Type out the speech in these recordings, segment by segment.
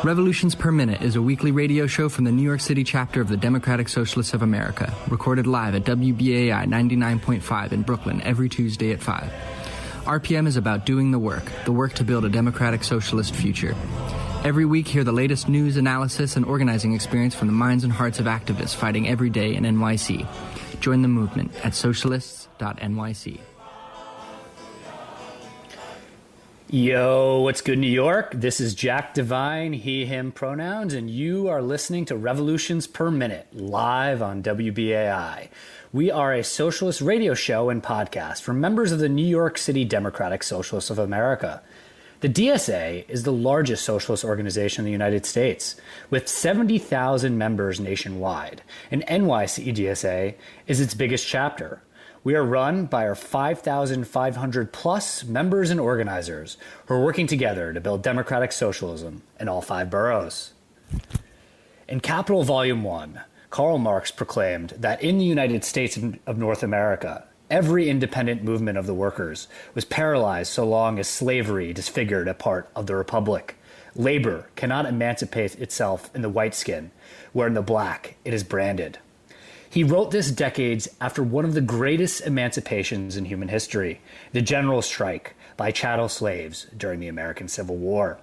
Revolutions Per Minute is a weekly radio show from the New York City chapter of the Democratic Socialists of America, recorded live at WBAI 99.5 in Brooklyn every Tuesday at 5. RPM is about doing the work to build a democratic socialist future. Every week, hear the latest news, analysis, and organizing experience from the minds and hearts of activists fighting every day in NYC. Join the movement at socialists.nyc. Yo, what's good, New York? This is Jack Devine, he, him pronouns, and you are listening to Revolutions Per Minute, live on WBAI. We are a socialist radio show and podcast for members of the New York City Democratic Socialists of America. The DSA is the largest socialist organization in the United States, with 70,000 members nationwide, and NYC DSA is its biggest chapter. We are run by our 5,500 plus members and organizers who are working together to build democratic socialism in all 5 boroughs. In Capital Volume 1, Karl Marx proclaimed that in the United States of North America, every independent movement of the workers was paralyzed so long as slavery disfigured a part of the republic. Labor cannot emancipate itself in the white skin, where in the black it is branded. He wrote this decades after one of the greatest emancipations in human history, the general strike by chattel slaves during the American Civil War.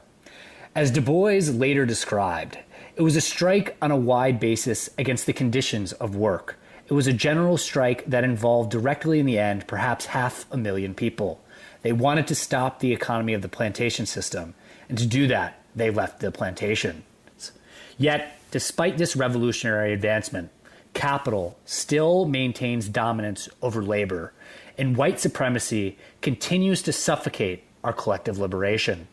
As Du Bois later described, it was a strike on a wide basis against the conditions of work. It was a general strike that involved directly in the end perhaps 500,000 people. They wanted to stop the economy of the plantation system, and to do that, they left the plantations. Yet, despite this revolutionary advancement, capital still maintains dominance over labor, and white supremacy continues to suffocate our collective liberation.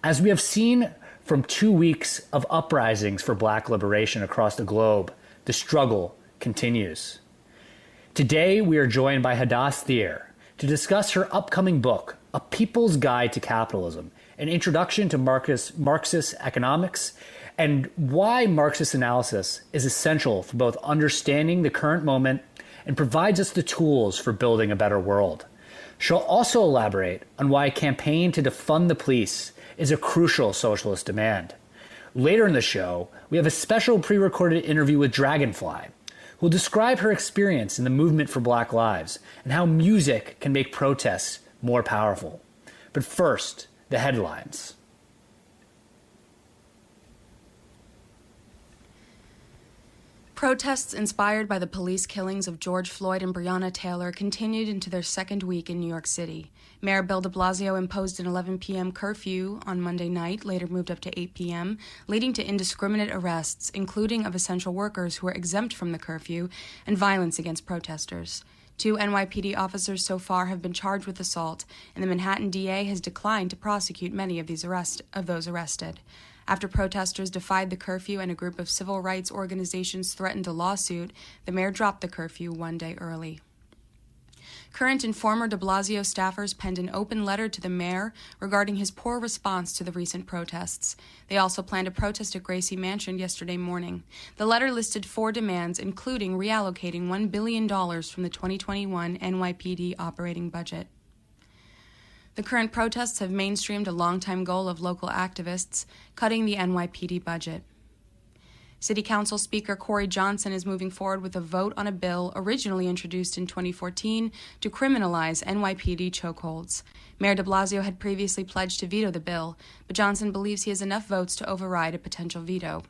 As we have seen from 2 weeks of uprisings for black liberation across the globe, the struggle continues. Today, we are joined by Hadass Thier to discuss her upcoming book, A People's Guide to Capitalism, an introduction to Marxist economics, and why Marxist analysis is essential for both understanding the current moment and provides us the tools for building a better world. She'll also elaborate on why a campaign to defund the police is a crucial socialist demand. Later in the show, we have a special pre-recorded interview with Dragonfly, who will describe her experience in the movement for Black Lives and how music can make protests more powerful. But first, the headlines. Protests inspired by the police killings of George Floyd and Breonna Taylor continued into their second week in New York City. Mayor Bill de Blasio imposed an 11 p.m. curfew on Monday night, later moved up to 8 p.m., leading to indiscriminate arrests, including of essential workers who were exempt from the curfew, and violence against protesters. 2 NYPD officers so far have been charged with assault, and the Manhattan DA has declined to prosecute many of those arrested. After protesters defied the curfew and a group of civil rights organizations threatened a lawsuit, the mayor dropped the curfew one day early. Current and former de Blasio staffers penned an open letter to the mayor regarding his poor response to the recent protests. They also planned a protest at Gracie Mansion yesterday morning. The letter listed 4 demands, including reallocating $1 billion from the 2021 NYPD operating budget. The current protests have mainstreamed a longtime goal of local activists, cutting the NYPD budget. City Council Speaker Corey Johnson is moving forward with a vote on a bill originally introduced in 2014 to criminalize NYPD chokeholds. Mayor de Blasio had previously pledged to veto the bill, but Johnson believes he has enough votes to override a potential veto.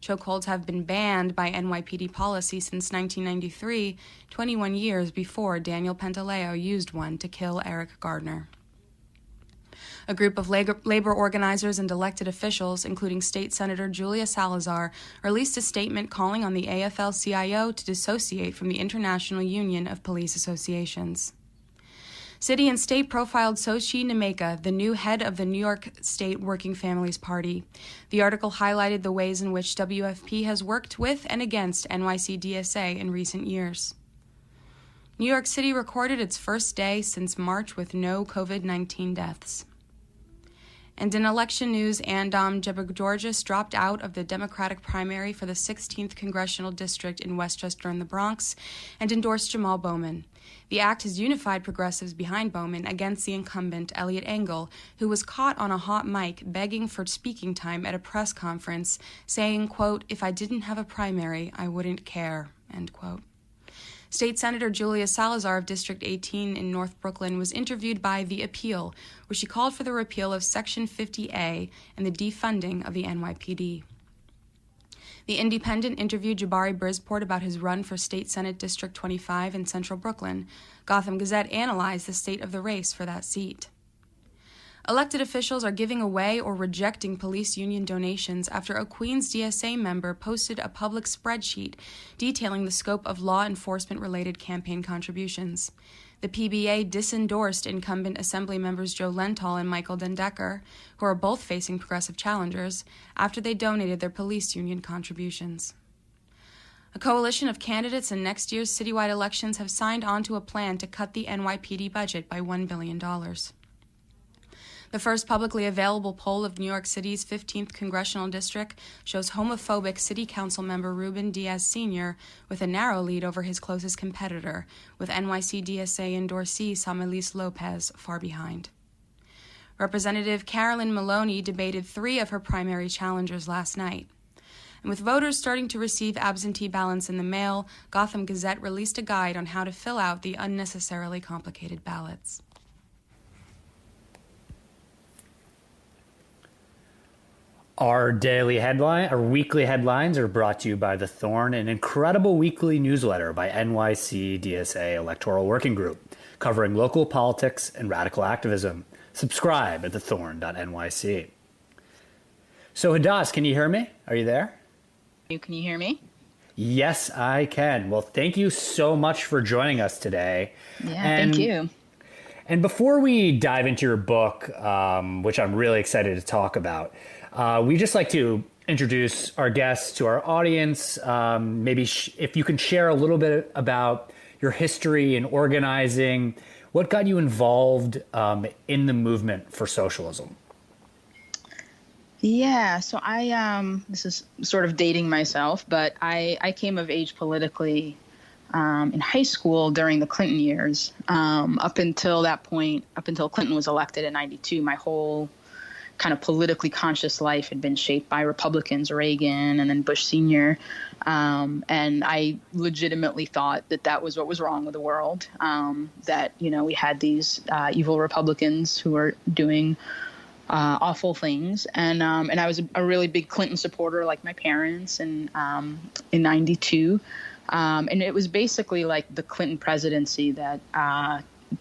Chokeholds have been banned by NYPD policy since 1993, 21 years before Daniel Pantaleo used one to kill Eric Gardner. A group of labor organizers and elected officials, including State Senator Julia Salazar, released a statement calling on the AFL-CIO to dissociate from the International Union of Police Associations. City and state profiled Xochitl Nemeka, the new head of the New York State Working Families Party. The article highlighted the ways in which WFP has worked with and against NYC DSA in recent years. New York City recorded its first day since March with no COVID-19 deaths. And in election news, Andom Ghebreyesus dropped out of the Democratic primary for the 16th Congressional District in Westchester in the Bronx and endorsed Jamal Bowman. The act has unified progressives behind Bowman against the incumbent, Eliot Engel, who was caught on a hot mic begging for speaking time at a press conference, saying, quote, "If I didn't have a primary, I wouldn't care," end quote. State Senator Julia Salazar of District 18 in North Brooklyn was interviewed by The Appeal, where she called for the repeal of Section 50A and the defunding of the NYPD. The Independent interviewed Jabari Brisport about his run for State Senate District 25 in Central Brooklyn. Gotham Gazette analyzed the state of the race for that seat. Elected officials are giving away or rejecting police union donations after a Queens DSA member posted a public spreadsheet detailing the scope of law enforcement-related campaign contributions. The PBA disendorsed incumbent Assembly members Joe Lenthal and Michael Dendecker, who are both facing progressive challengers, after they donated their police union contributions. A coalition of candidates in next year's citywide elections have signed on to a plan to cut the NYPD budget by $1 billion. The first publicly available poll of New York City's 15th congressional district shows homophobic City Council member Ruben Diaz Sr. with a narrow lead over his closest competitor, with NYC DSA endorsee Samelis Lopez far behind. Representative Carolyn Maloney debated 3 of her primary challengers last night. And with voters starting to receive absentee ballots in the mail, Gotham Gazette released a guide on how to fill out the unnecessarily complicated ballots. Our weekly headlines are brought to you by The Thorn, an incredible weekly newsletter by NYC DSA Electoral Working Group, covering local politics and radical activism. Subscribe at thethorn.nyc. So Hadass, can you hear me? Are you there? Can you hear me? Yes, I can. Well, thank you so much for joining us today. Yeah, thank you. And before we dive into your book, which I'm really excited to talk about, we just like to introduce our guests to our audience. Maybe if you can share a little bit about your history in organizing, what got you involved in the movement for socialism? Yeah, so this is sort of dating myself, but I came of age politically in high school during the Clinton years. Up until that point, up until Clinton was elected in '92, my whole kind of politically conscious life had been shaped by Republicans, Reagan, and then Bush Sr. And I legitimately thought that was what was wrong with the world, that, we had these evil Republicans who were doing awful things. And I was a really big Clinton supporter, like my parents, and in '92. And it was basically like the Clinton presidency that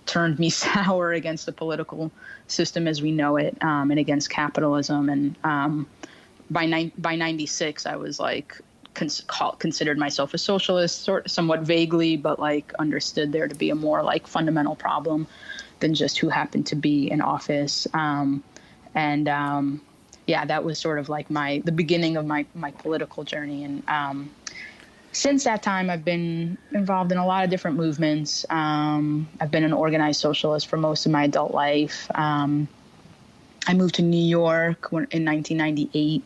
turned me sour against the political system as we know it, and against capitalism. And by '96, I was like considered myself a socialist, somewhat vaguely, but like understood there to be a more like fundamental problem than just who happened to be in office. Yeah, that was sort of like the beginning of my political journey. And since that time, I've been involved in a lot of different movements. I've been an organized socialist for most of my adult life. I moved to New York in 1998.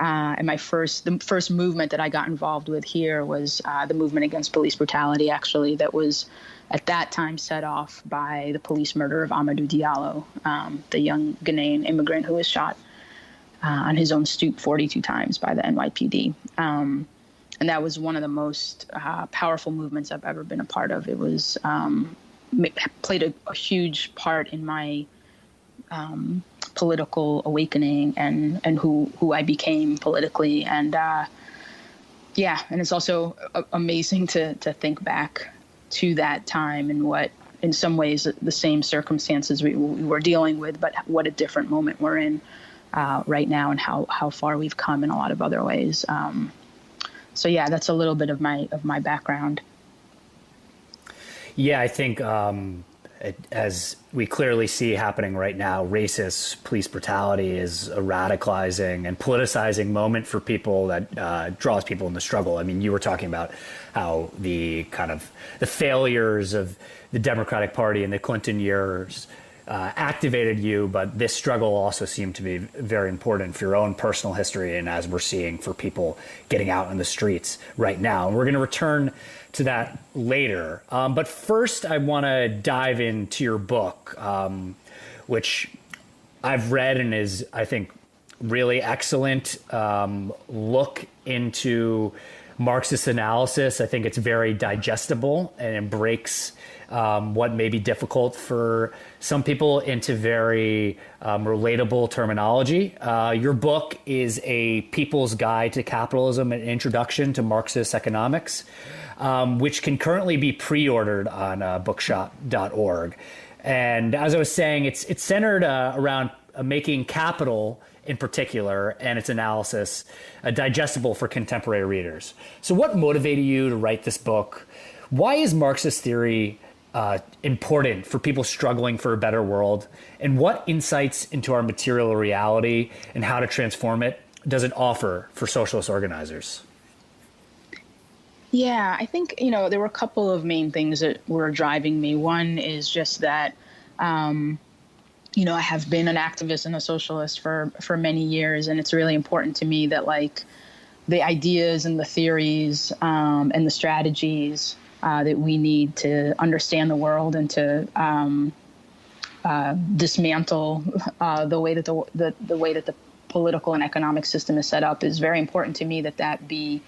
And the first movement that I got involved with here was the movement against police brutality, actually, that was at that time set off by the police murder of Amadou Diallo, the young Ghanaian immigrant who was shot on his own stoop 42 times by the NYPD. And that was one of the most powerful movements I've ever been a part of. It was played a huge part in my political awakening and who I became politically. And and it's also amazing to think back to that time and what, in some ways, the same circumstances we were dealing with, but what a different moment we're in right now, and how far we've come in a lot of other ways. So yeah, that's a little bit of my background. Yeah, I think as we clearly see happening right now, racist police brutality is a radicalizing and politicizing moment for people that draws people in the struggle. I mean, you were talking about how the failures of the Democratic Party in the Clinton years activated you, but this struggle also seemed to be very important for your own personal history, and as we're seeing for people getting out in the streets right now. And we're going to return to that later. But first, I want to dive into your book, which I've read and is, I think, really excellent look into Marxist analysis. I think it's very digestible, and it breaks what may be difficult for some people into very relatable terminology. Your book is A People's Guide to Capitalism, an Introduction to Marxist Economics, which can currently be pre-ordered on bookshop.org. And as I was saying, it's centered around making capital in particular and its analysis digestible for contemporary readers. So what motivated you to write this book? Why is Marxist theory important for people struggling for a better world? And what insights into our material reality and how to transform it does it offer for socialist organizers? Yeah, I think, there were a couple of main things that were driving me. One is just that, I have been an activist and a socialist for many years, and it's really important to me that the ideas and the theories and the strategies that we need to understand the world and to dismantle the way that the political and economic system is set up is very important to me, that be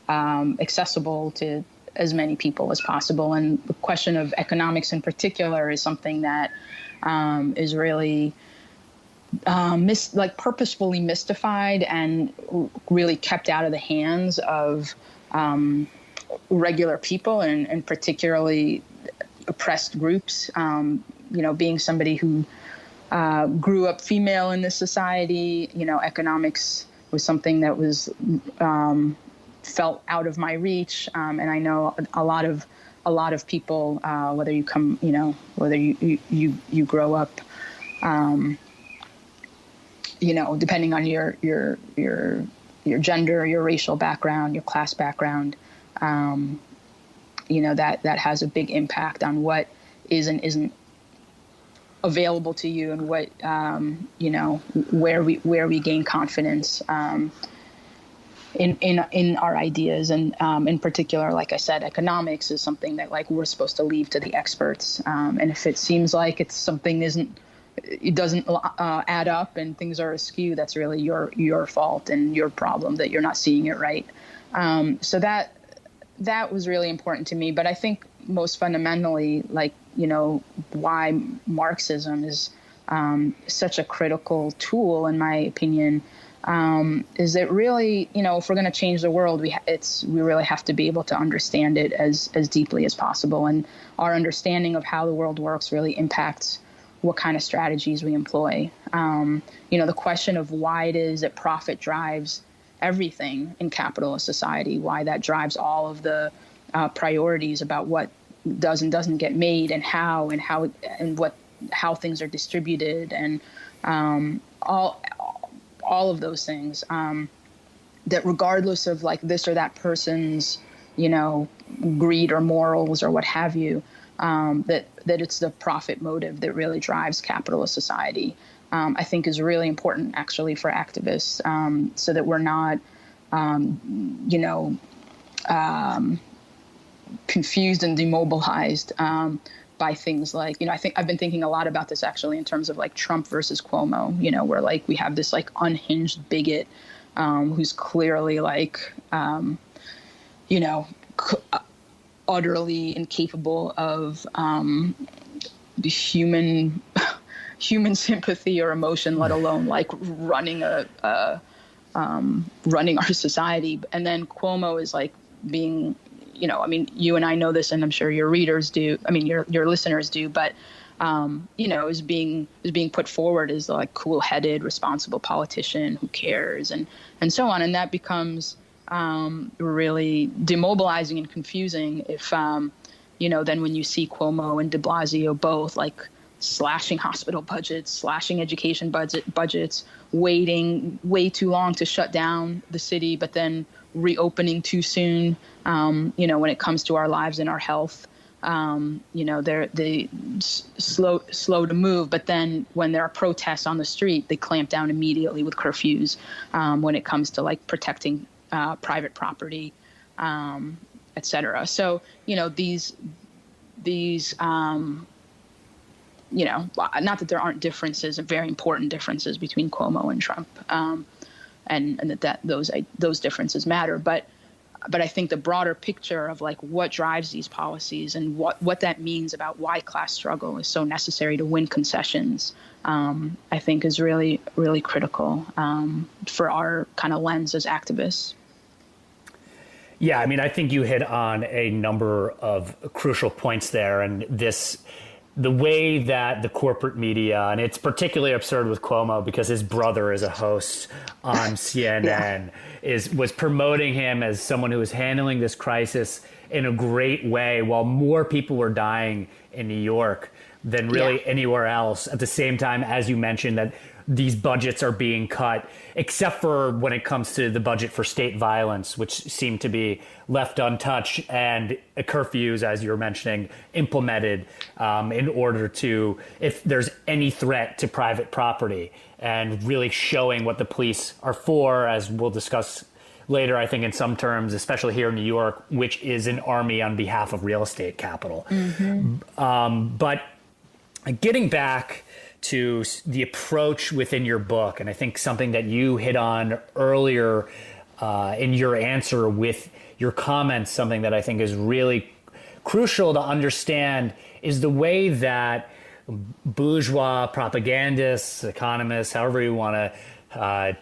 accessible to as many people as possible. And the question of economics in particular is something that is really purposefully mystified and really kept out of the hands of regular people and particularly oppressed groups. Being somebody who grew up female in this society, economics was something that was felt out of my reach, and I know a lot of people, whether you come, whether you grow up, depending on your gender, your racial background, your class background, that has a big impact on what is and isn't available to you, and what where we gain confidence in our ideas. And in particular, like I said, economics is something that we're supposed to leave to the experts. And if it seems like it's something it doesn't add up and things are askew, that's really your fault and your problem that you're not seeing it right. So that was really important to me. But I think most fundamentally, why Marxism is such a critical tool, in my opinion, is that really, if we're going to change the world, we really have to be able to understand it as deeply as possible. And our understanding of how the world works really impacts what kind of strategies we employ. The question of why it is that profit drives everything in capitalist society, why that drives all of the priorities about what does and doesn't get made, and how things are distributed, and all of those things, that regardless of this or that person's, greed or morals or what have you, that it's the profit motive that really drives capitalist society, I think is really important actually for activists, so that we're not, confused and demobilized by things like, I think I've been thinking a lot about this actually in terms of Trump versus Cuomo, where we have this unhinged bigot who's clearly utterly incapable of human sympathy or emotion, let alone running running our society. And then Cuomo is being, you and I know this, and I'm sure your readers do. Your listeners do, but is being put forward as cool-headed, responsible politician who cares, and so on. And that becomes really demobilizing and confusing if, then when you see Cuomo and de Blasio both slashing hospital budgets, slashing education budgets, waiting way too long to shut down the city, but then reopening too soon, when it comes to our lives and our health, They slow to move, but then when there are protests on the street, they clamp down immediately with curfews when it comes to like protecting private property, et cetera. So, these not that there aren't differences, very important differences between Cuomo and Trump, and that those differences matter. But I think the broader picture of like what drives these policies and what that means about why class struggle is so necessary to win concessions, I think is really, really critical for our kind of lens as activists. Yeah, I mean, I think you hit on a number of crucial points there, and the way that the corporate media, and it's particularly absurd with Cuomo because his brother is a host on CNN, was promoting him as someone who was handling this crisis in a great way while more people were dying in New York than really anywhere else. At the same time, as you mentioned, that these budgets are being cut, except for when it comes to the budget for state violence, which seem to be left untouched, and curfews, as you were mentioning, implemented in order to, if there's any threat to private property, and really showing what the police are for, as we'll discuss later, I think in some terms, especially here in New York, which is an army on behalf of real estate capital. But getting back to the approach within your book, and I think something that you hit on earlier in your answer with your comments, something that I think is really crucial to understand is the way that bourgeois propagandists, economists, however you want to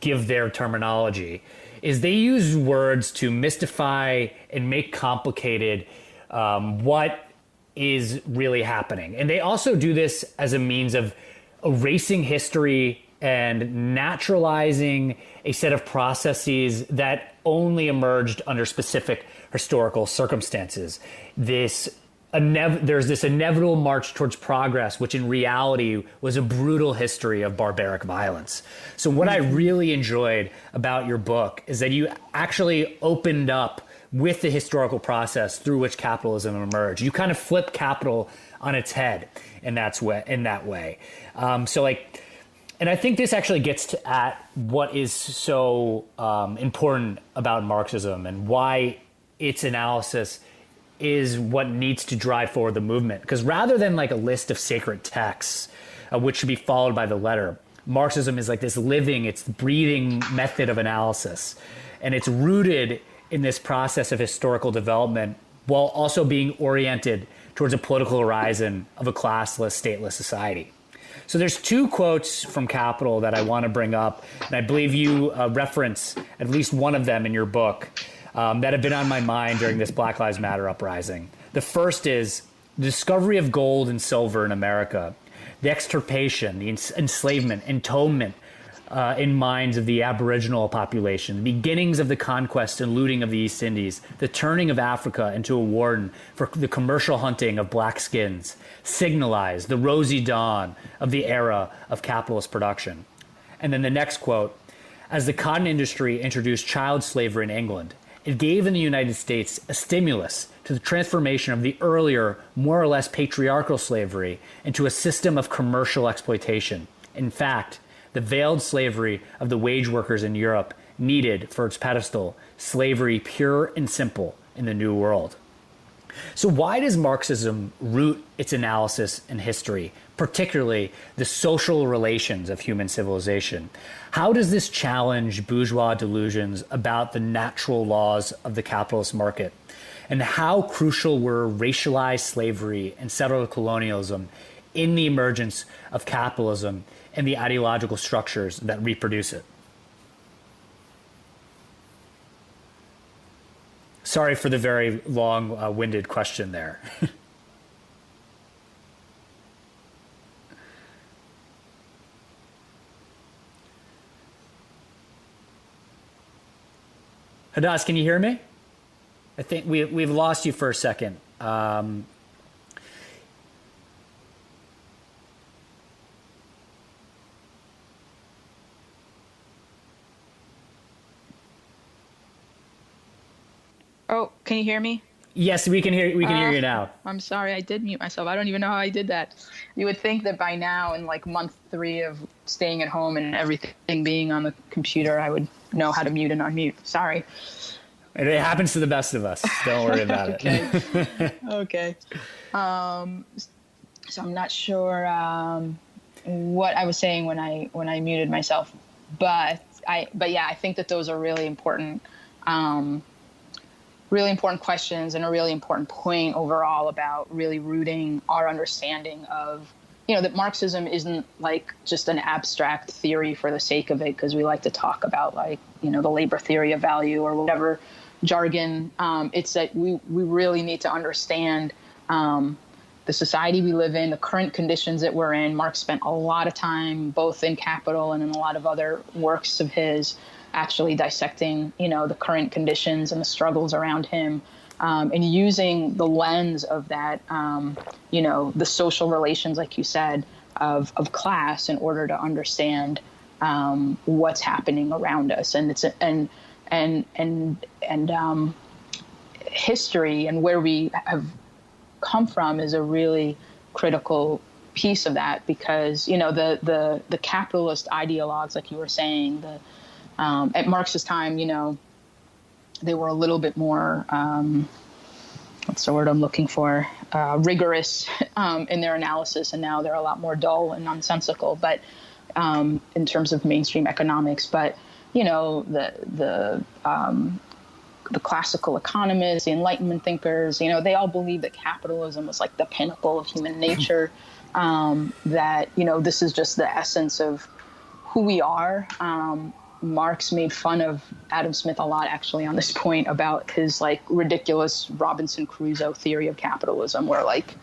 give their terminology, is they use words to mystify and make complicated what is really happening. And they also do this as a means of erasing history and naturalizing a set of processes that only emerged under specific historical circumstances. There's this inevitable march towards progress, which in reality was a brutal history of barbaric violence. So what I really enjoyed about your book is that you actually opened up with the historical process through which capitalism emerged. You kind of flip capital on its head in that way. And I think this actually gets at what is so important about Marxism and why its analysis is what needs to drive forward the movement. Because rather than like a list of sacred texts, which should be followed by the letter, Marxism is like this living, it's breathing method of analysis. And it's rooted in this process of historical development while also being oriented towards a political horizon of a classless, stateless society. So there's two quotes from Capital that I want to bring up, and I believe you reference at least one of them in your book that have been on my mind during this Black Lives Matter uprising. The first is the discovery of gold and silver in America, the extirpation, the enslavement, entombment in minds of the Aboriginal population, the beginnings of the conquest and looting of the East Indies, the turning of Africa into a warden for the commercial hunting of black skins, signalized the rosy dawn of the era of capitalist production. And then the next quote, as the cotton industry introduced child slavery in England, it gave in the United States a stimulus to the transformation of the earlier, more or less patriarchal slavery into a system of commercial exploitation. In fact, the veiled slavery of the wage workers in Europe needed for its pedestal slavery pure and simple in the New World. So why does Marxism root its analysis in history, particularly the social relations of human civilization? How does this challenge bourgeois delusions about the natural laws of the capitalist market? And how crucial were racialized slavery and settler colonialism in the emergence of capitalism and the ideological structures that reproduce it? Sorry for the very long-winded question there. Hadas, can you hear me? I think we've lost you for a second. Oh, can you hear me? Yes, we can hear you now. I'm sorry, I did mute myself. I don't even know how I did that. You would think that by now, in like month 3 of staying at home and everything being on the computer, I would know how to mute and unmute. Sorry. It happens to the best of us. Don't worry about it. Okay. So I'm not sure what I was saying when I muted myself, but yeah, I think that those are really important questions and a really important point overall about really rooting our understanding of, that Marxism isn't like just an abstract theory for the sake of it, because we like to talk about like, the labor theory of value or whatever jargon. It's that we really need to understand the society we live in, the current conditions that we're in. Marx spent a lot of time, both in Capital and in a lot of other works of his, actually dissecting, the current conditions and the struggles around him, and using the lens of that, the social relations, like you said, of class in order to understand what's happening around us. And it's history and where we have come from is a really critical piece of that, because the capitalist ideologues, like you were saying, at Marx's time, they were a little bit more what's the word I'm looking for, rigorous in their analysis, and now they're a lot more dull and nonsensical, but in terms of mainstream economics. But the classical economists, the Enlightenment thinkers, they all believed that capitalism was like the pinnacle of human nature, that, this is just the essence of who we are. Marx made fun of Adam Smith a lot, actually, on this point about his like ridiculous Robinson Crusoe theory of capitalism, where like,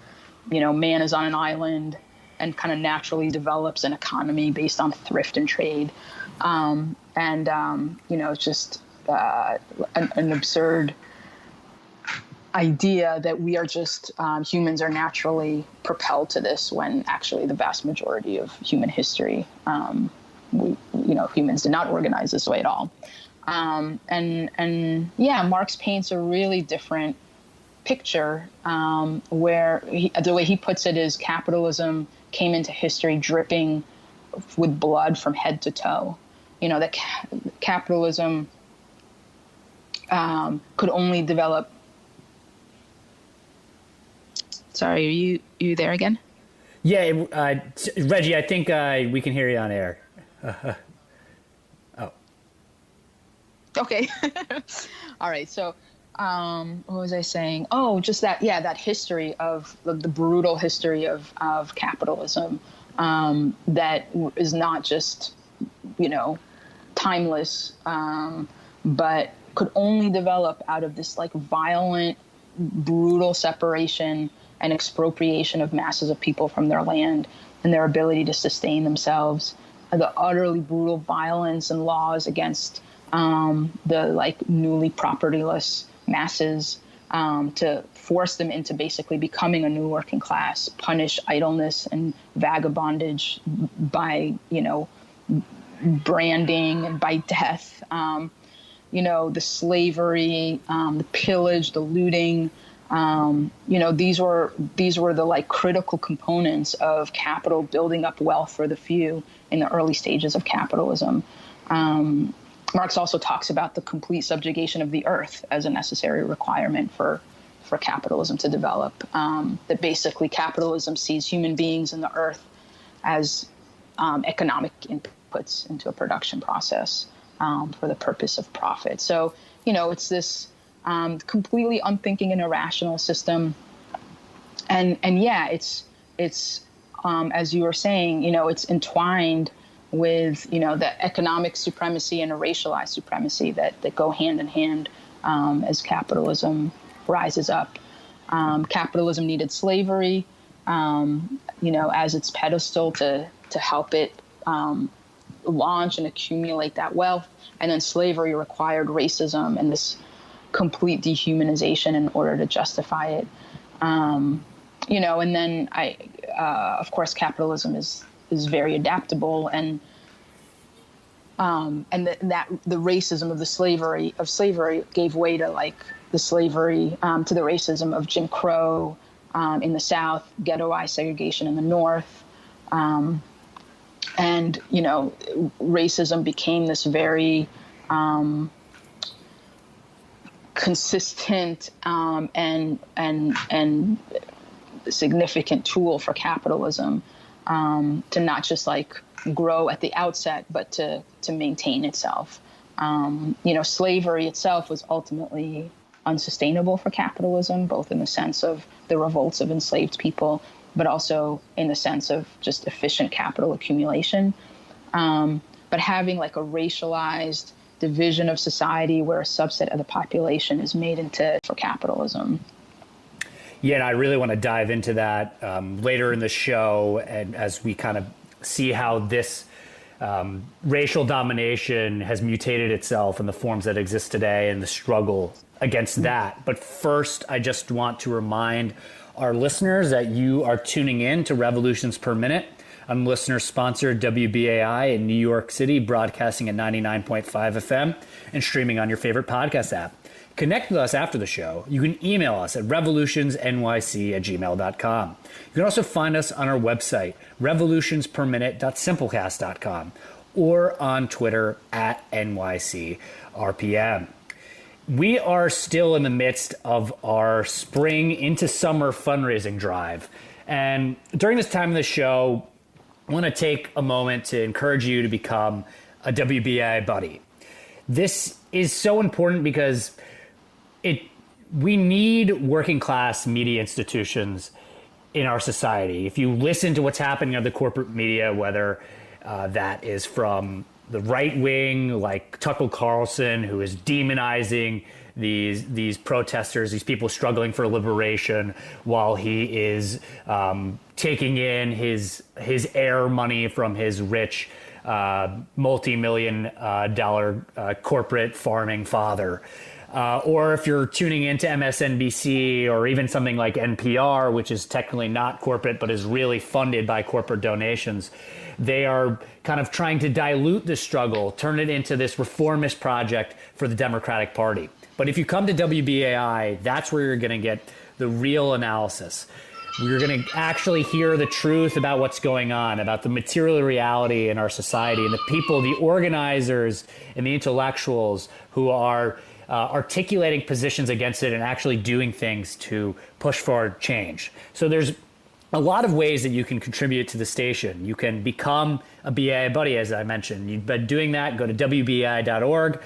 man is on an island and kind of naturally develops an economy based on thrift and trade. It's just an absurd idea that we are just humans are naturally propelled to this, when actually the vast majority of human history, humans did not organize this way at all. Marx paints a really different picture, where the way he puts it is capitalism came into history dripping with blood from head to toe. That capitalism could only develop. Sorry, are you there again? Yeah, Reggie, I think we can hear you on air. Oh. Okay. All right. So, what was I saying? Oh, just that. Yeah, that history of the brutal history of capitalism, that is not just, timeless, but could only develop out of this like violent, brutal separation and expropriation of masses of people from their land and their ability to sustain themselves. The utterly brutal violence and laws against the like newly propertyless masses, to force them into basically becoming a new working class, punish idleness and vagabondage by, branding and by death, the slavery, the pillage, the looting. These were the like critical components of capital building up wealth for the few in the early stages of capitalism. Marx also talks about the complete subjugation of the earth as a necessary requirement for capitalism to develop. That basically capitalism sees human beings and the earth as economic inputs into a production process for the purpose of profit. So, it's this completely unthinking and irrational system. And it's as you were saying, it's entwined with, the economic supremacy and a racialized supremacy that go hand in hand as capitalism rises up. Capitalism needed slavery, as its pedestal to help it launch and accumulate that wealth. And then slavery required racism and this complete dehumanization in order to justify it. And then of course, capitalism is very adaptable, and that the racism of slavery gave way to like the slavery to the racism of Jim Crow in the South, ghettoized segregation in the North, and racism became this very consistent and significant tool for capitalism to not just like grow at the outset, but to maintain itself. Slavery itself was ultimately unsustainable for capitalism, both in the sense of the revolts of enslaved people, but also in the sense of just efficient capital accumulation. But having like a racialized division of society where a subset of the population is made into for capitalism. Yeah, and I really want to dive into that later in the show, and as we kind of see how this racial domination has mutated itself in the forms that exist today and the struggle against that. But first, I just want to remind our listeners that you are tuning in to Revolutions Per Minute. I'm listener-sponsored WBAI in New York City, broadcasting at 99.5 FM and streaming on your favorite podcast app. Connect with us after the show. You can email us at revolutionsnyc@gmail.com. You can also find us on our website, revolutionsperminute.simplecast.com, or on Twitter at NYCRPM. We are still in the midst of our spring into summer fundraising drive. And during this time of the show, I want to take a moment to encourage you to become a WBAI buddy. This is so important because we need working class media institutions in our society. If you listen to what's happening in the corporate media, whether that is from the right wing, like Tucker Carlson, who is demonizing these protesters, these people struggling for liberation, while he is taking in his air money from his rich multi-million dollar corporate farming father. Or if you're tuning into MSNBC or even something like NPR, which is technically not corporate but is really funded by corporate donations, they are kind of trying to dilute the struggle, turn it into this reformist project for the Democratic Party. But if you come to WBAI, that's where you're going to get the real analysis. You're going to actually hear the truth about what's going on, about the material reality in our society and the people, the organizers and the intellectuals who are articulating positions against it and actually doing things to push for change. So there's a lot of ways that you can contribute to the station. You can become a BAI buddy, as I mentioned. You've been doing that. Go to WBAI.org,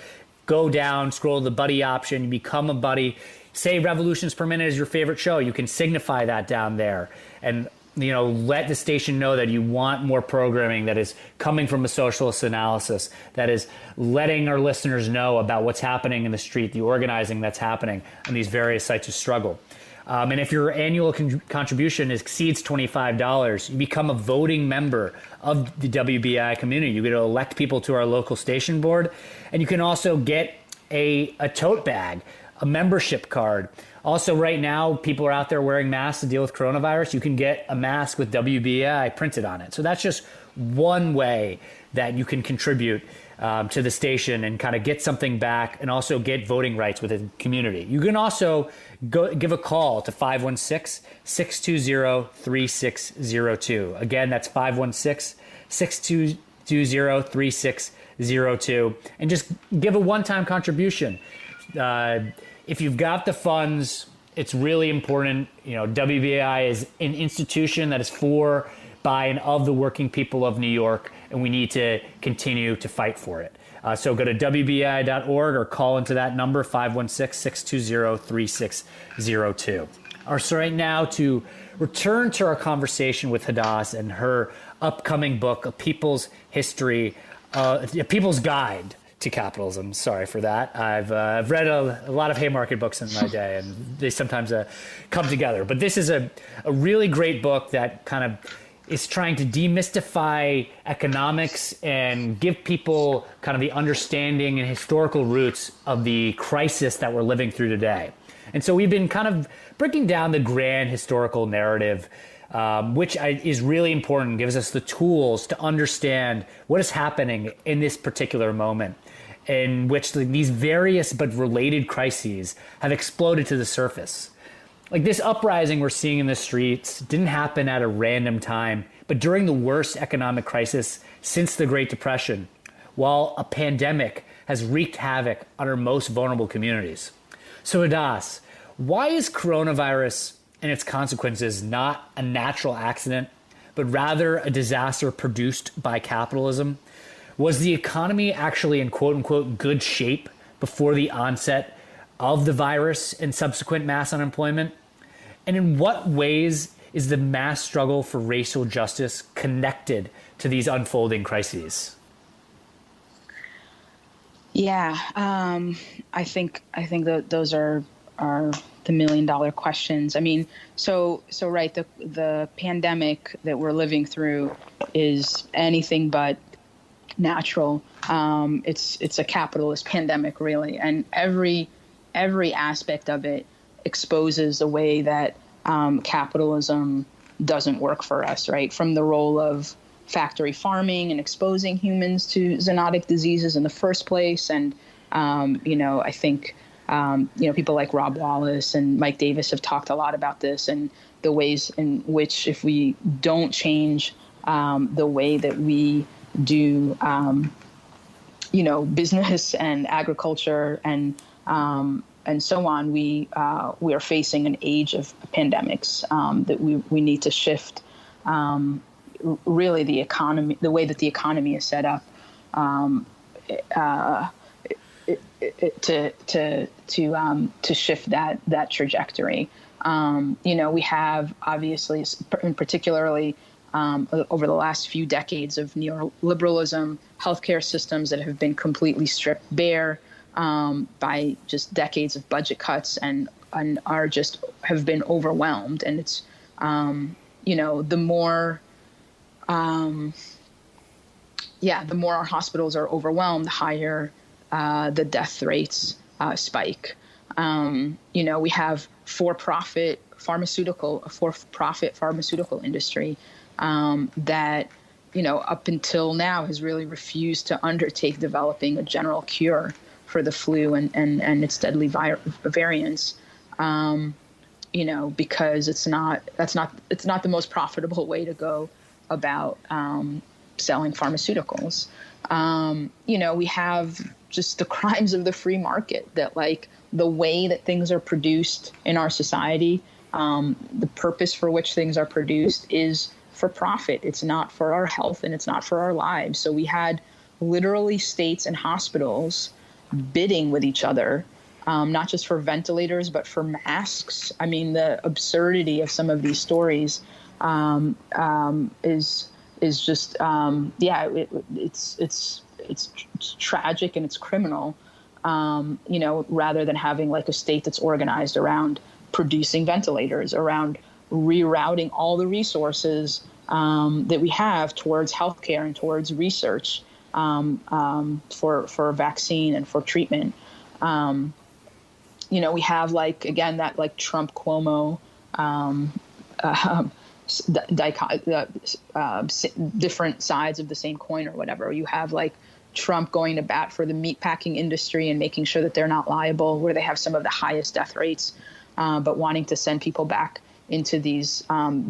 go down, scroll to the buddy option, you become a buddy. Say Revolutions Per Minute is your favorite show. You can signify that down there and let the station know that you want more programming that is coming from a socialist analysis, that is letting our listeners know about what's happening in the street, the organizing that's happening on these various sites of struggle. And if your annual contribution exceeds $25, you become a voting member of the WBI community. You get to elect people to our local station board, and you can also get a tote bag, a membership card. Also, right now, people are out there wearing masks to deal with coronavirus. You can get a mask with WBAI printed on it. So that's just one way that you can contribute to the station and kind of get something back and also get voting rights within the community. You can also give a call to 516-620-3602. Again, that's 516-620-3602. And just give a one-time contribution. If you've got the funds, it's really important. WBAI is an institution that is for, by, and of the working people of New York, and we need to continue to fight for it. So go to WBAI.org or call into that number, 516-620-3602. So right now, to return to our conversation with Hadass and her upcoming book, A People's History, A People's Guide to Capitalism. Sorry for that. I've read a lot of Haymarket books in my day, and they sometimes come together. But this is a really great book that kind of is trying to demystify economics and give people kind of the understanding and historical roots of the crisis that we're living through today. And so we've been kind of breaking down the grand historical narrative is really important, gives us the tools to understand what is happening in this particular moment, in which these various but related crises have exploded to the surface. Like this uprising we're seeing in the streets didn't happen at a random time, but during the worst economic crisis since the Great Depression, while a pandemic has wreaked havoc on our most vulnerable communities. So Hadas, why is coronavirus and its consequences not a natural accident, but rather a disaster produced by capitalism? Was the economy actually in quote unquote good shape before the onset of the virus and subsequent mass unemployment? And in what ways is the mass struggle for racial justice connected to these unfolding crises? Yeah, I think that those are the $1 million questions. I mean, so right, the pandemic that we're living through is anything but natural. It's a capitalist pandemic, really, and every aspect of it exposes the way that capitalism doesn't work for us, right? From the role of factory farming and exposing humans to zoonotic diseases in the first place. And, I think, people like Rob Wallace and Mike Davis have talked a lot about this and the ways in which if we don't change the way that we do, business and agriculture and so on, we are facing an age of pandemics that we need to shift. Really, the economy, the way that the economy is set up, to shift that trajectory. We have obviously, and particularly over the last few decades of neoliberalism, healthcare systems that have been completely stripped bare by just decades of budget cuts and are just have been overwhelmed. And it's the more our hospitals are overwhelmed, the higher the death rates spike. We have for-profit pharmaceutical industry that, up until now has really refused to undertake developing a general cure for the flu and its deadly variants. Because it's not the most profitable way to go about selling pharmaceuticals. We have just the crimes of the free market, that like the way that things are produced in our society, the purpose for which things are produced is for profit. It's not for our health and it's not for our lives. So we had literally states and hospitals bidding with each other, not just for ventilators, but for masks. I mean, the absurdity of some of these stories is just it's tragic and it's criminal. Rather than having like a state that's organized around producing ventilators, around rerouting all the resources that we have towards healthcare and towards research for vaccine and for treatment. We have that Trump Cuomo different sides of the same coin or whatever. You have Trump going to bat for the meatpacking industry and making sure that they're not liable, where they have some of the highest death rates, but wanting to send people back into these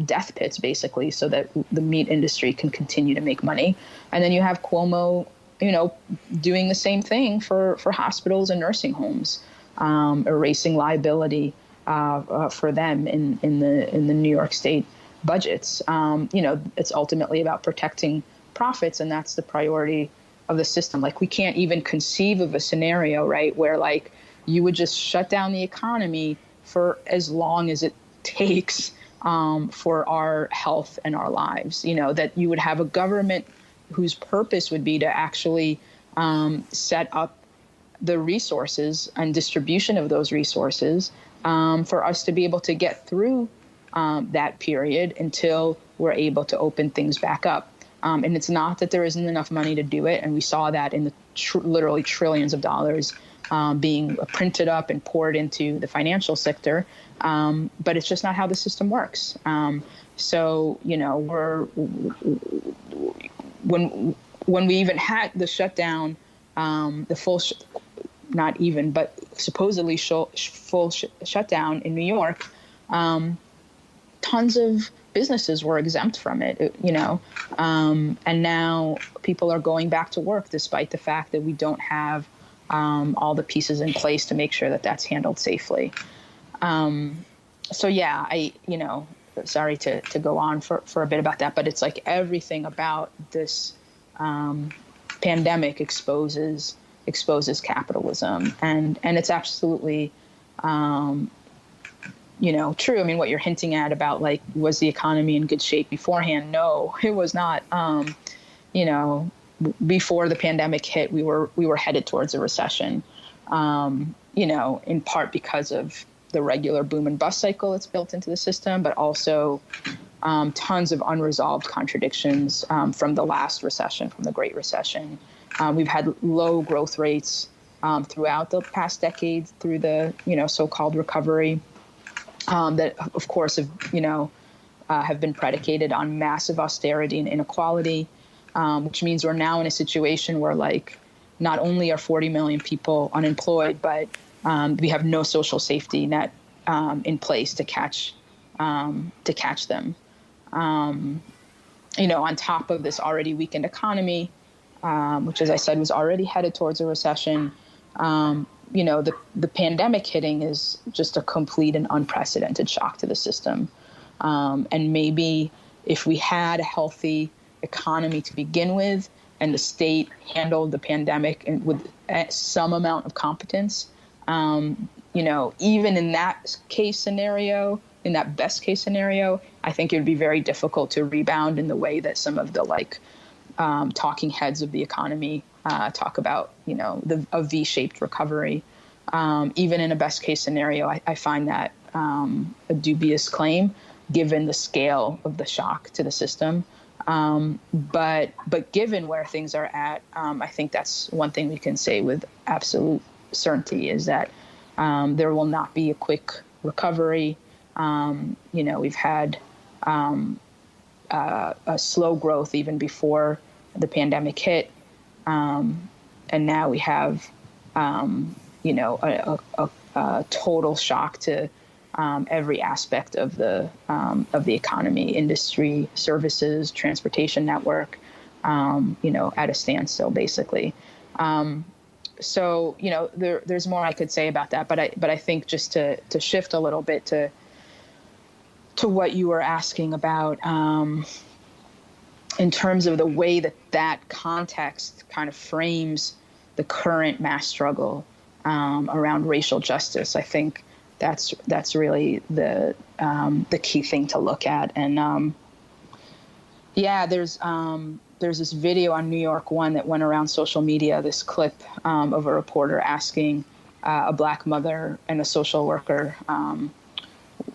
death pits, basically, so that the meat industry can continue to make money. And then you have Cuomo, doing the same thing for hospitals and nursing homes, erasing liability for them in the New York State budgets. It's ultimately about protecting profits, and that's the priority of the system. We can't even conceive of a scenario, right, where you would just shut down the economy for as long as it takes for our health and our lives. That you would have a government whose purpose would be to actually set up the resources and distribution of those resources for us to be able to get through that period until we're able to open things back up. And it's not that there isn't enough money to do it. And we saw that in the literally trillions of dollars being printed up and poured into the financial sector. But it's just not how the system works. So, when we even had the shutdown, the full, not even, but supposedly full shutdown in New York, tons of businesses were exempt from it, and now people are going back to work despite the fact that we don't have all the pieces in place to make sure that that's handled safely. So yeah, sorry to go on for a bit about that, but it's like everything about this pandemic exposes capitalism, and it's absolutely true. I mean, what you're hinting at about, like, was the economy in good shape beforehand? No, it was not. Before the pandemic hit, we were headed towards a recession, in part because of the regular boom and bust cycle that's built into the system, but also tons of unresolved contradictions from the last recession, from the Great Recession. We've had low growth rates throughout the past decade through the so-called recovery that, of course, have been predicated on massive austerity and inequality, which means we're now in a situation where, like, not only are 40 million people unemployed, but we have no social safety net in place to catch them. On top of this already weakened economy, which, as I said, was already headed towards a recession, the pandemic hitting is just a complete and unprecedented shock to the system. And maybe if we had a healthy economy to begin with, and the state handled the pandemic with some amount of competence, even in that case scenario, in that best case scenario, I think it would be very difficult to rebound in the way that some of the talking heads of the economy talk about, a V-shaped recovery. Even in a best case scenario, I find that a dubious claim given the scale of the shock to the system. But given where things are at, I think that's one thing we can say with absolute certainty is that there will not be a quick recovery. We've had a slow growth even before the pandemic hit. And now we have, a total shock to every aspect of the economy, industry, services, transportation network, at a standstill, basically. So, there's more I could say about that, but I think just to shift a little bit to what you were asking about, in terms of the way that context kind of frames the current mass struggle around racial justice, I think that's really the key thing to look at. And there's this video on New York One that went around social media, this clip of a reporter asking a Black mother and a social worker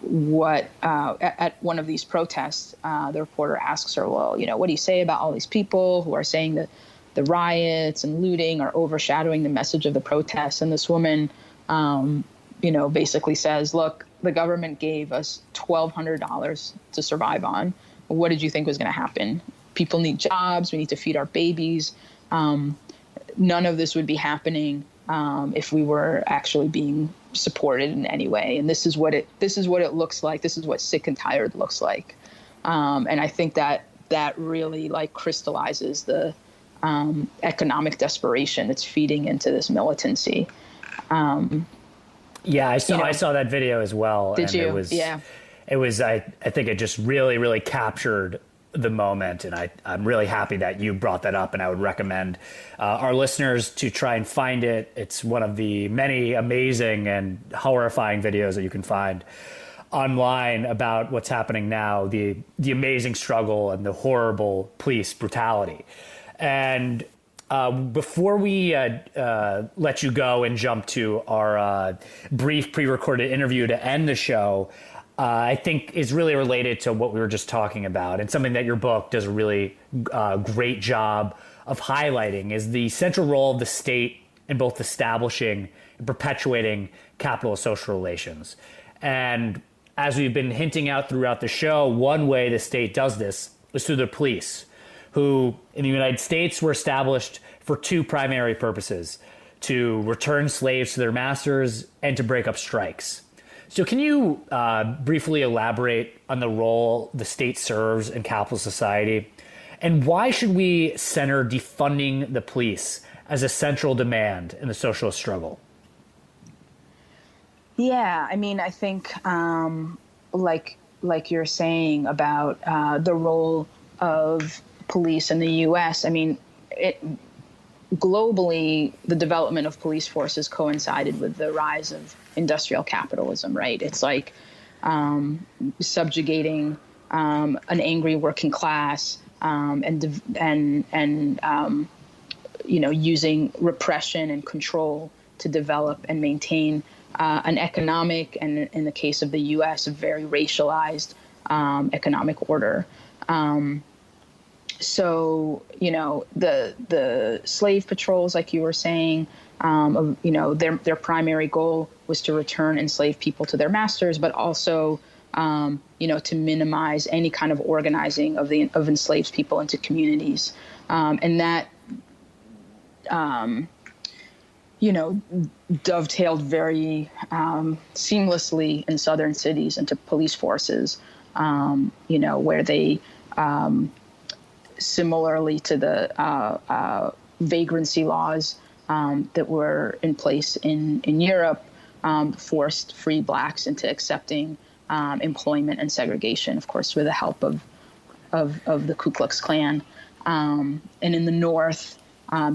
what at one of these protests, the reporter asks her, well, what do you say about all these people who are saying that the riots and looting are overshadowing the message of the protests? And this woman, basically says, look, the government gave us $1,200 to survive on. What did you think was going to happen? People need jobs. We need to feed our babies. None of this would be happening if we were actually being supported in any way. And this is what it looks like. This is what sick and tired looks like. And I think that really crystallizes the economic desperation that's feeding into this militancy. Yeah, I saw that video as well. Did you? It was, I think it just really, really captured the moment. And I'm really happy that you brought that up. And I would recommend our listeners to try and find it. It's one of the many amazing and horrifying videos that you can find online about what's happening now, the amazing struggle and the horrible police brutality. And before we let you go and jump to our brief pre-recorded interview to end the show, I think is really related to what we were just talking about, and something that your book does a really great job of highlighting is the central role of the state in both establishing and perpetuating capitalist social relations. And as we've been hinting out throughout the show, one way the state does this is through the police, who in the United States were established for two primary purposes: to return slaves to their masters and to break up strikes. So can you briefly elaborate on the role the state serves in capitalist society? And why should we center defunding the police as a central demand in the socialist struggle? Yeah, I mean, I think like you're saying about the role of police in the U.S., I mean, globally, the development of police forces coincided with the rise of industrial capitalism, right? It's like subjugating an angry working class and using repression and control to develop and maintain an economic, and in the case of the U.S., a very racialized economic order. So, the slave patrols, like you were saying, their primary goal was to return enslaved people to their masters, but also, to minimize any kind of organizing of enslaved people into communities. And that, dovetailed very seamlessly in southern cities into police forces, where they, similarly to the vagrancy laws that were in place in Europe, forced free blacks into accepting employment and segregation, of course, with the help of the Ku Klux Klan. And in the North,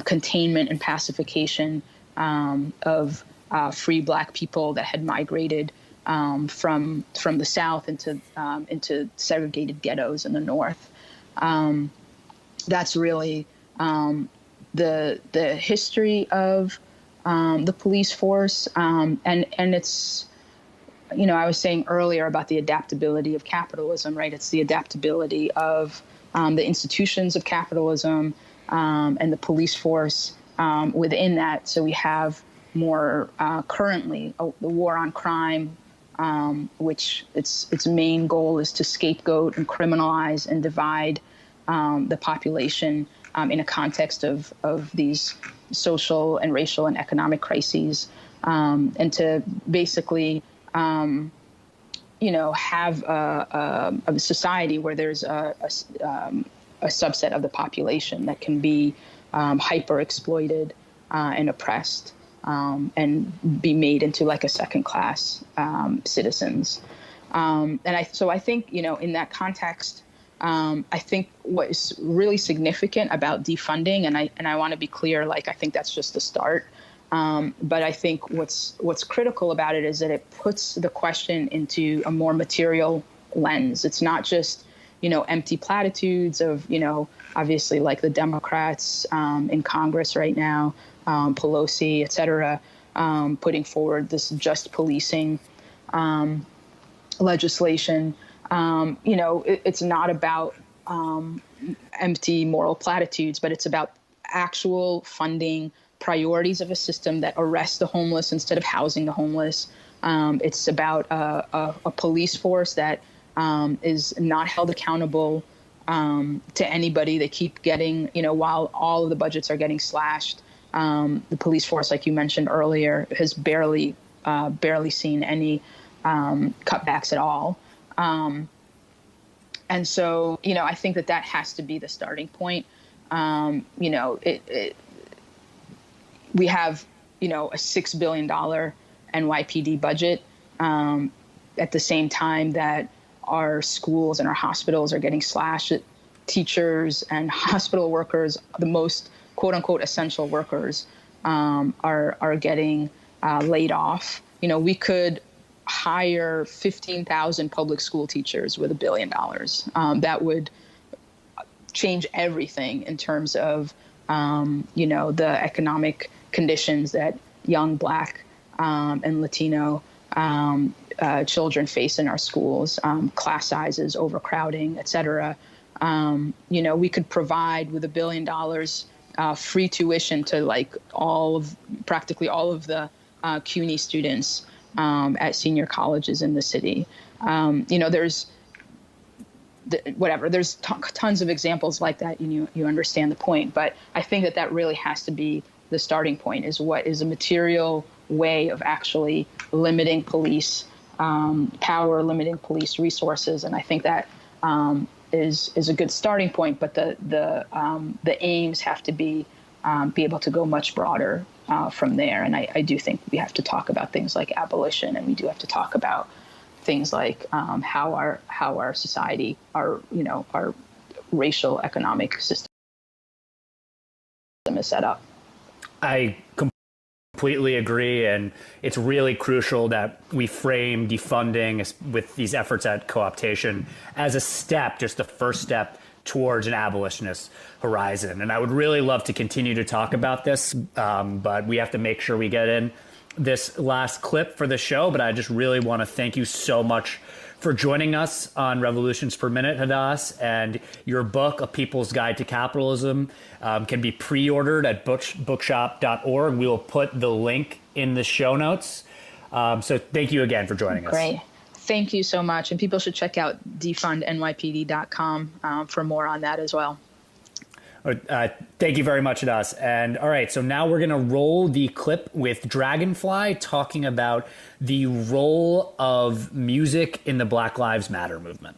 containment and pacification of free black people that had migrated from the South into segregated ghettos in the North. That's really the history of the police force, and it's, I was saying earlier about the adaptability of capitalism, right? It's the adaptability of the institutions of capitalism and the police force within that. So we have more currently the war on crime, which its main goal is to scapegoat and criminalize and divide the population in a context of these social and racial and economic crises, and to basically, have a society where there's a subset of the population that can be hyper exploited and oppressed, and be made into like a second class citizens. And I think, in that context, I think what is really significant about defunding, and I want to be clear, like, I think that's just the start. But I think what's critical about it is that it puts the question into a more material lens. It's not just, empty platitudes of, obviously like the Democrats in Congress right now, Pelosi, et cetera, putting forward this just policing legislation. It's not about empty moral platitudes, but it's about actual funding priorities of a system that arrests the homeless instead of housing the homeless. It's about a police force that is not held accountable to anybody. They keep getting, while all of the budgets are getting slashed, the police force, like you mentioned earlier, has barely seen any cutbacks at all. And so, I think that has to be the starting point. We have, a $6 billion NYPD budget at the same time that our schools and our hospitals are getting slashed. Teachers and hospital workers, the most quote unquote essential workers, are getting laid off. We could hire 15,000 public school teachers with $1 billion. That would change everything in terms of, the economic conditions that young Black and Latino children face in our schools, class sizes, overcrowding, et cetera. We could provide with $1 billion free tuition to like practically all of the CUNY students at senior colleges in the city. There's there's tons of examples like that. You understand the point, but I think that really has to be the starting point, is what is a material way of actually limiting police power, limiting police resources. And I think that is a good starting point, but the aims have to be able to go much broader from there. And I do think we have to talk about things like abolition, and we do have to talk about things like how our society, our racial economic system is set up. I completely agree, and it's really crucial that we frame defunding with these efforts at co-optation as a step, just the first step towards an abolitionist horizon. And I would really love to continue to talk about this, but we have to make sure we get in this last clip for the show. But I just really want to thank you so much for joining us on Revolutions Per Minute, Hadass. And your book, A People's Guide to Capitalism, can be pre-ordered at bookshop.org. We will put the link in the show notes. So thank you again for joining us. Great. Thank you so much. And people should check out defundnypd.com for more on that as well. Thank you very much, Hadass. And all right, so now we're going to roll the clip with Dragonfly talking about the role of music in the Black Lives Matter movement.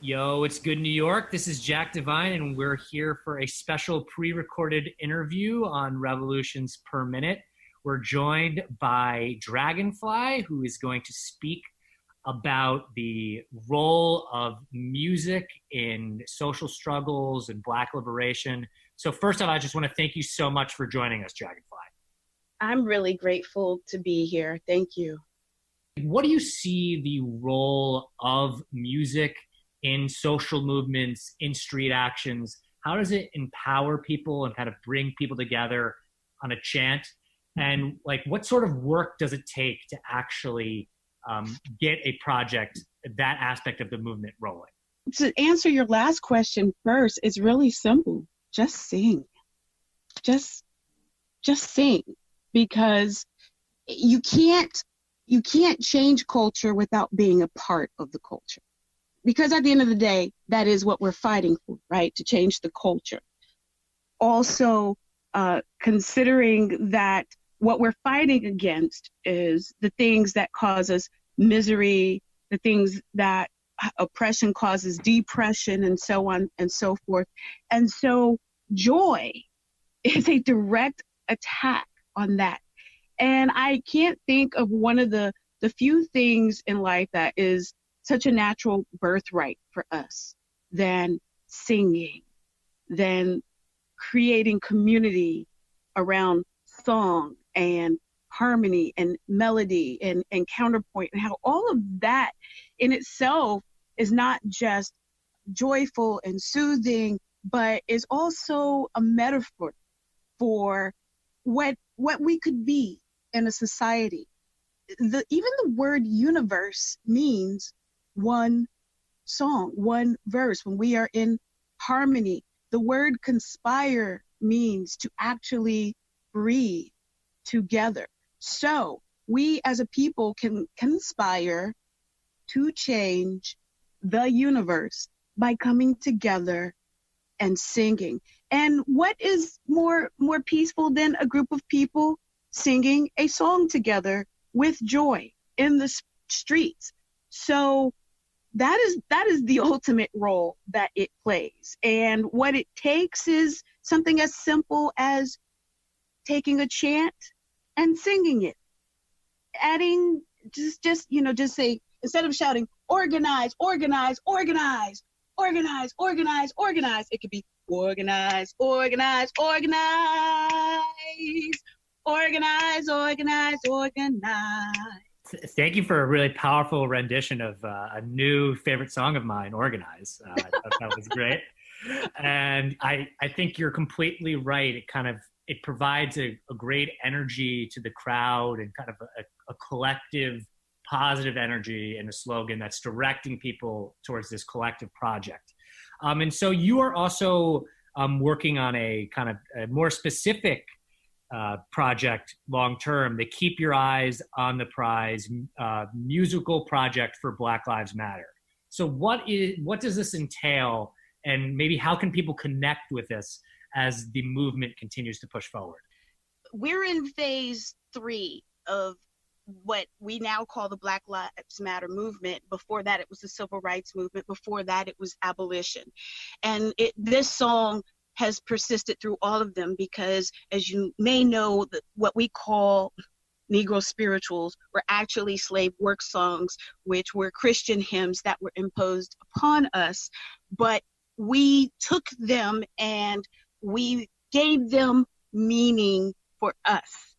Yo, it's good New York. This is Jack Devine, and we're here for a special pre-recorded interview on Revolutions Per Minute. We're joined by Dragonfly, who is going to speak about the role of music in social struggles and Black liberation. So first off, I just want to thank you so much for joining us, Dragonfly. I'm really grateful to be here. Thank you. What do you see the role of music in social movements, in street actions? How does it empower people and kind of bring people together on a chant? And like, what sort of work does it take to actually get a project, that aspect of the movement rolling? To answer your last question first, it's really simple. Just sing. Just sing, because you can't change culture without being a part of the culture. Because at the end of the day, that is what we're fighting for, right? To change the culture. Also, considering that what we're fighting against is the things that cause us misery, the things that oppression causes depression, and so on and so forth. And so joy is a direct attack on that. And I can't think of one of the few things in life that is such a natural birthright for us than singing, than creating community around song and harmony and melody and counterpoint, and how all of that in itself is not just joyful and soothing, but is also a metaphor for what we could be in a society. Even the word universe means one song, one verse. When we are in harmony, the word conspire means to actually breathe together. So we as a people can conspire to change the universe by coming together and singing. And what is more peaceful than a group of people singing a song together with joy in the streets? So that is the ultimate role that it plays. And what it takes is something as simple as taking a chant and singing it. Adding just say, instead of shouting, organize, organize, organize, organize, organize, organize, it could be organize, organize, organize, organize, organize, organize. Thank you for a really powerful rendition of a new favorite song of mine, Organize. I thought that was great. And I think you're completely right. It provides a great energy to the crowd, and kind of a collective positive energy and a slogan that's directing people towards this collective project. And so you are also working on a kind of a more specific project long-term, the Keep Your Eyes on the Prize musical project for Black Lives Matter. So what does this entail, and maybe how can people connect with this as the movement continues to push forward? We're in phase 3 of what we now call the Black Lives Matter movement. Before that, it was the Civil Rights Movement. Before that, it was abolition. And this song has persisted through all of them because, as you may know, what we call Negro spirituals were actually slave work songs, which were Christian hymns that were imposed upon us. But we took them and we gave them meaning for us,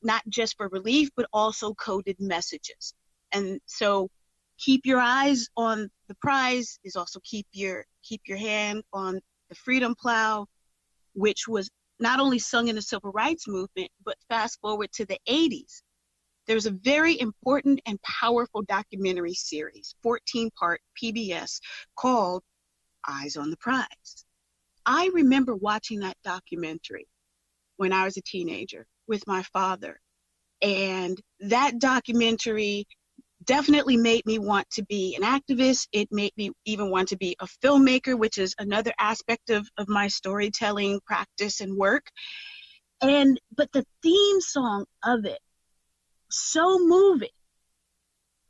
not just for relief, but also coded messages. And so keep your eyes on the prize is also keep your hand on the freedom plow, which was not only sung in the civil rights movement, but fast forward to the 80s. There's a very important and powerful documentary series, 14-part PBS, called Eyes on the Prize. I remember watching that documentary when I was a teenager with my father. And that documentary definitely made me want to be an activist. It made me even want to be a filmmaker, which is another aspect of my storytelling practice and work. But the theme song of it, so moving.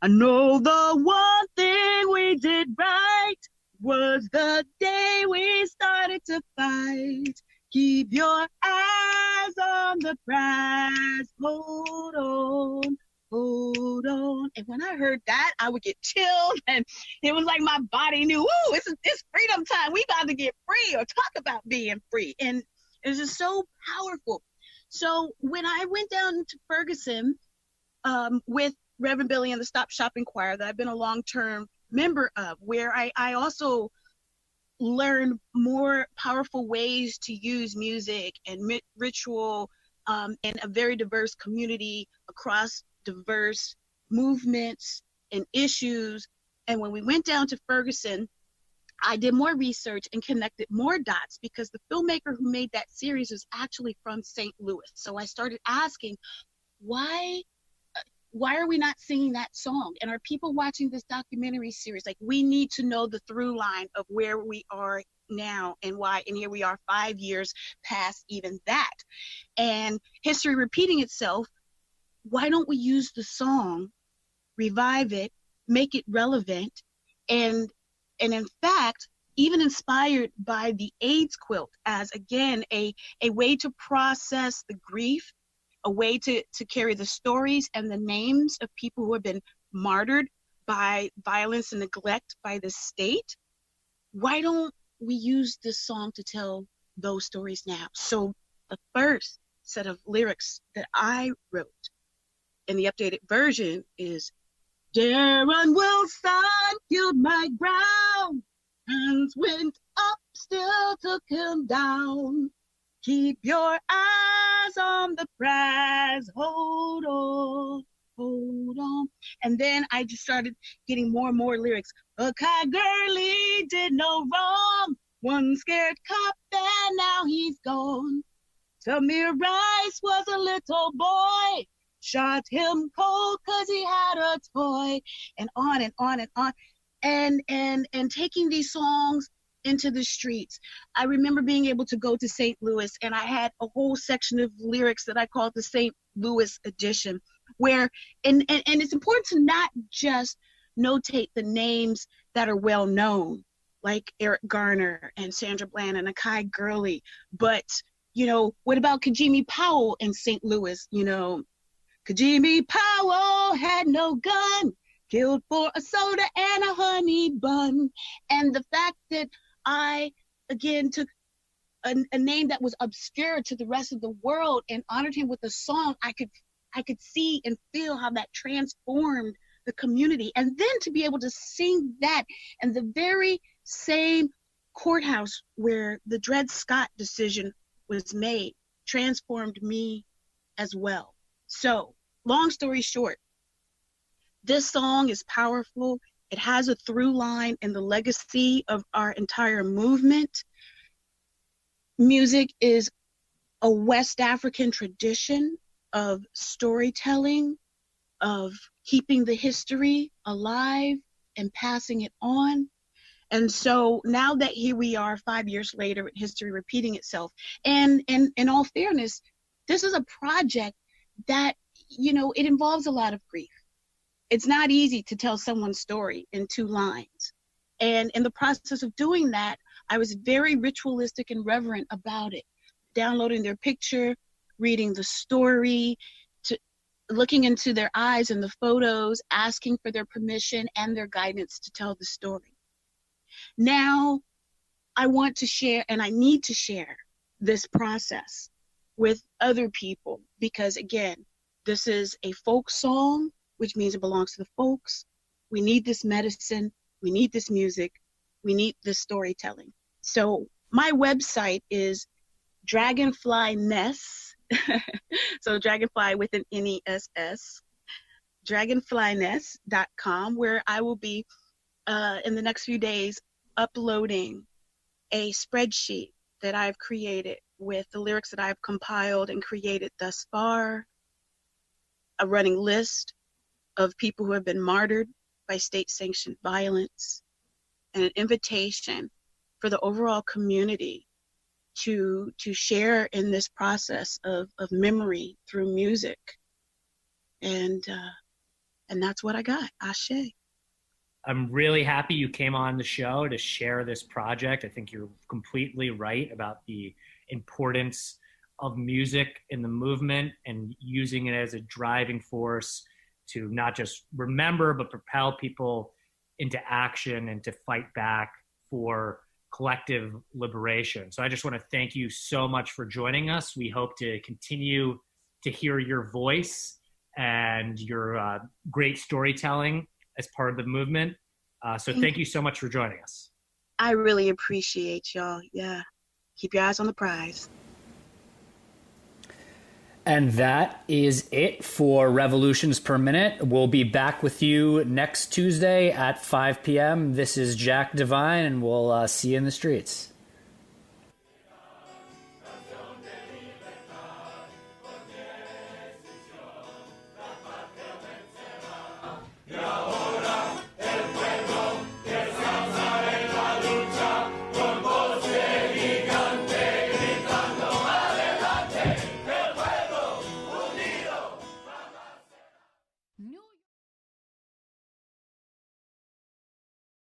I know the one thing we did right was the day we started to fight. Keep your eyes on the prize. Hold on, hold on. And when I heard that, I would get chilled, and it was like my body knew, ooh, it's freedom time. We about to get free, or talk about being free. And it was just so powerful. So when I went down to Ferguson with Reverend Billy and the Stop Shopping Choir that I've been a long-term member of, where I also learn more powerful ways to use music and ritual in a very diverse community across diverse movements and issues. And when we went down to Ferguson, I did more research and connected more dots because the filmmaker who made that series was actually from St. Louis. So I started asking, why are we not singing that song? And are people watching this documentary series? Like, we need to know the through line of where we are now and why. And here we are 5 years past even that. And history repeating itself. Why don't we use the song, revive it, make it relevant, and in fact, even inspired by the AIDS quilt as, again, a way to process the grief, a way to carry the stories and the names of people who have been martyred by violence and neglect by the state. Why don't we use this song to tell those stories now? So the first set of lyrics that I wrote in the updated version is, Darren Wilson killed Mike Brown, hands went up, still took him down. Keep your eyes on the prize, hold on, hold on. And then I just started getting more and more lyrics. Kai Gurley did no wrong, one scared cop, and now he's gone. Tamir Rice was a little boy, shot him cold 'cause he had a toy, and on and on and on. And taking these songs into the streets. I remember being able to go to St. Louis, and I had a whole section of lyrics that I called the St. Louis edition, where, and it's important to not just notate the names that are well known, like Eric Garner and Sandra Bland and Akai Gurley, but, you know, what about Kajimi Powell in St. Louis? You know, Kajimi Powell had no gun, killed for a soda and a honey bun. And the fact that I, again, took a name that was obscure to the rest of the world and honored him with a song, I could see and feel how that transformed the community. And then to be able to sing that in the very same courthouse where the Dred Scott decision was made transformed me as well. So, long story short, this song is powerful It has a through line in the legacy of our entire movement. Music is a West African tradition of storytelling, of keeping the history alive and passing it on. And so now that here we are 5 years later, with history repeating itself, and in all fairness, this is a project that, it involves a lot of grief. It's not easy to tell someone's story in 2 lines. And in the process of doing that, I was very ritualistic and reverent about it, downloading their picture, reading the story, looking into their eyes in the photos, asking for their permission and their guidance to tell the story. Now, I want to share, and I need to share this process with other people because, again, this is a folk song, which means it belongs to the folks. We need this medicine. We need this music. We need this storytelling. So my website is Dragonfly Ness. So Dragonfly with an N-E-S-S, dragonflyness.com, where I will be in the next few days uploading a spreadsheet that I've created with the lyrics that I've compiled and created thus far, a running list of people who have been martyred by state-sanctioned violence, and an invitation for the overall community to share in this process of memory through music. And that's what I got. Ashe. I'm really happy you came on the show to share this project. I think you're completely right about the importance of music in the movement and using it as a driving force to not just remember, but propel people into action and to fight back for collective liberation. So I just want to thank you so much for joining us. We hope to continue to hear your voice and your great storytelling as part of the movement. So thank you so much for joining us. I really appreciate y'all. Yeah. Keep your eyes on the prize. And that is it for Revolutions Per Minute. We'll be back with you next Tuesday at 5 p.m. This is Jack Devine, and we'll see you in the streets.